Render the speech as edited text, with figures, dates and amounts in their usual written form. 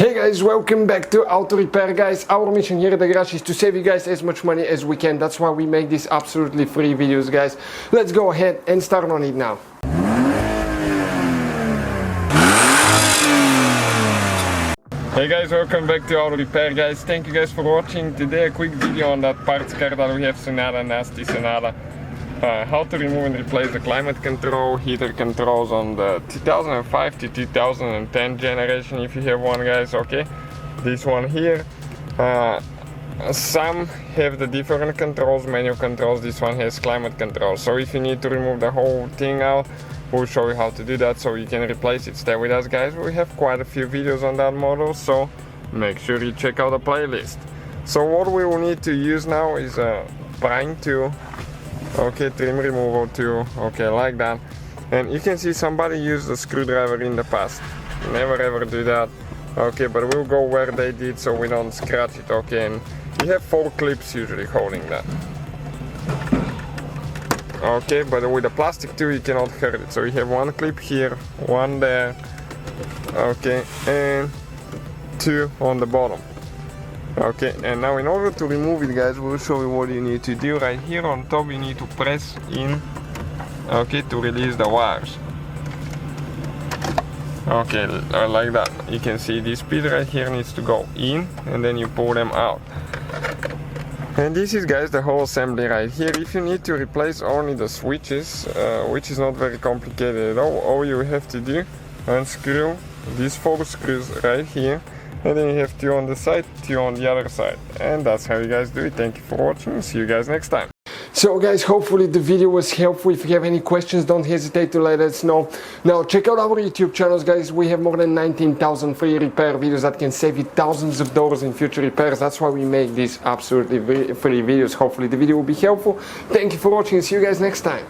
Hey guys, welcome back to Auto Repair guys. Our mission here at the garage is to save you guys as much money as we can. That's why we make these absolutely free videos guys. Let's go ahead and start on it now. Hey guys, welcome back to Auto Repair guys. Thank you guys for watching. Today a quick video on that parts car that we have, Sonata, nasty Sonata. How to remove and replace the climate control, heater controls on the 2005 to 2010 generation if you have one guys, okay? This one here, some have the different controls, manual controls, this one has climate control. So if you need to remove the whole thing out, we'll show you how to do that so you can replace it. Stay with us guys, we have quite a few videos on that model, so make sure you check out the playlist. So what we will need to use now is a prying tool. Okay, trim removal tool, okay, like that. And you can see somebody used a screwdriver in the past. Never ever do that. Okay, but we'll go where they did so we don't scratch it, okay? And you have 4 clips usually holding that. Okay, but with a plastic tool you cannot hurt it. So you have 1 clip here, 1 there, okay, and 2 on the bottom. Okay, and now in order to remove it guys, we'll show you what you need to do. Right here on top you need to press in, okay, to release the wires. Okay, like that. You can see this piece right here needs to go in and then you pull them out. And this is guys the whole assembly right here. If you need to replace only the switches, which is not very complicated at all you have to do, unscrew these 4 screws right here. And then you have 2 on the side, 2 on the other side. And that's how you guys do it. Thank you for watching. See you guys next time. So guys, hopefully the video was helpful. If you have any questions, don't hesitate to let us know. Now check out our YouTube channels guys. We have more than 19,000 free repair videos that can save you thousands of dollars in future repairs. That's why we make these absolutely free videos. Hopefully the video will be helpful. Thank you for watching. See you guys next time.